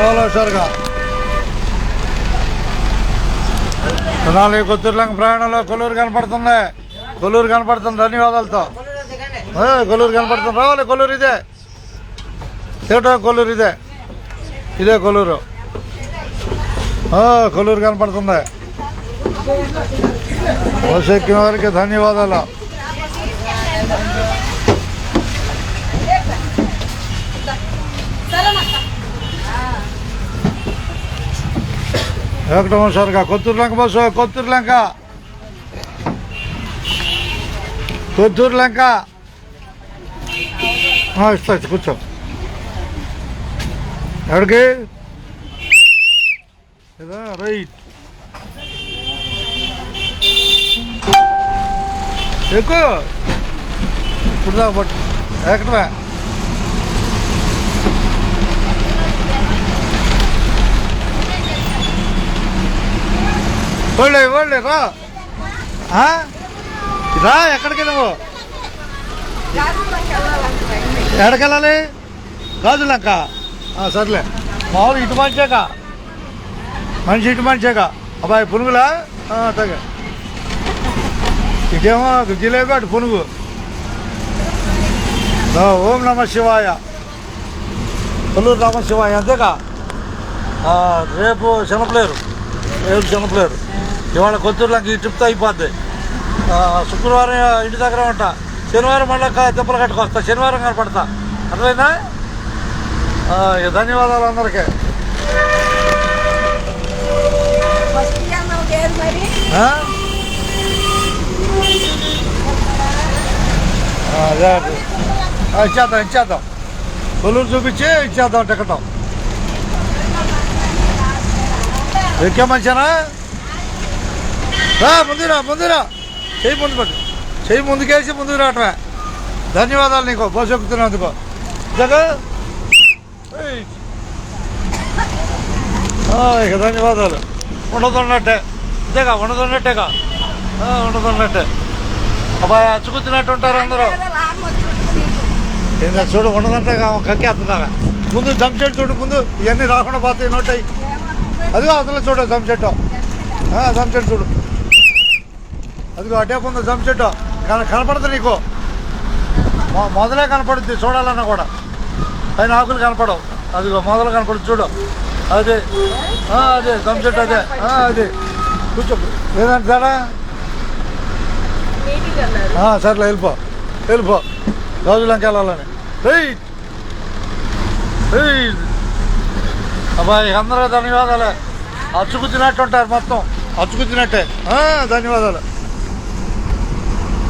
హుషారుగా తెనాలి కొత్తూరులంక ప్రయాణంలో కొల్లూరు కనపడుతుంది. కొల్లూరు కనపడుతుంది ధన్యవాదాలతో. కొల్లూరు కనపడుతుంది. రావాలి కొల్లూరు ఇదే ఏటో కొల్లూరు ఇదే కొల్లూరు. కొల్లూరు కనపడుతుంది. బస్సు ఎక్కిన వారికి ధన్యవాదాలు. ఎక్కడం హుషారుగా కొత్తూరులంక బస్సు కొత్తూరులంక ఇస్తా కూర్చో. ఎక్కడికి రైట్ ఎక్కువ ఇప్పుడు దాకా పట్టు ఎక్కడమే వాళ్ళే రా ఎక్కడికి నువ్వు ఎక్కడికెళ్ళాలి? గాజులంక సర్లే మామూలు ఇటు మంచాక మనిషి ఇటు మంచాక అబ్బాయి పునుగులా తగ ఇటేమో జిలేబీ అటు పునుగు. ఓం నమ శివాయ కొల్లూరు నమ శివాయ అంతేగా. రేపు శనపలేరు ఇవాళ కొత్తూరులోకి ఈ ట్రిప్తో అయిపోద్ది. శుక్రవారం ఇంటి దగ్గర ఉంటా. శనివారం మళ్ళీ తిప్పలు కట్టుకొస్తా. శనివారం కనపడతా. అర్థమైందా? ధన్యవాదాలు అందరికీ. ఇచ్చేద్దాం కొల్లూరు చూపించి ఇచ్చేద్దాం టికెట్. ఎక్కే మంచినా ముందురా చెయ్యి ముందు పట్టు. చెయ్యి ముందుకేసి ముందుకు రావటమే. ధన్యవాదాలు నీకు బస్సు ఎక్కుతున్నందుకు. ఇక ధన్యవాదాలు. ఉండదున్నట్టే ఉండదున్నట్టే అబ్బాయి అచ్చుకుతున్నట్టు ఉంటారు అందరూ. ఏంటో చూడు ఉండదంటే కక్కేస్తుందా. ముందు జంప్ చెట్టు చూడు. ముందు ఇవన్నీ రాకుండా పోతాయి నోటాయి. అదిగో అసలు చూడు జంప్ చెట్టు చూడు. అదిగో అటే ముందు జంప్ చెట్టు కనపడుతుంది నీకు. మొదలే కనపడుద్ది చూడాలన్నా కూడా. పైన ఆకులు కనపడవు. అదిగో మొదలు కనపడుతుంది చూడు. అదే జంప్ చెట్టు అదే కూర్చో. ఏదంటే తేడా? సర్లే వెళ్ళిపో గాజులంక వెళ్ళాలని. అబ్బాయి అందరూ ధన్యవాదాలు. అచ్చుకుతినట్టు ఉంటారు మొత్తం అచ్చుకుతినట్టే. ధన్యవాదాలు.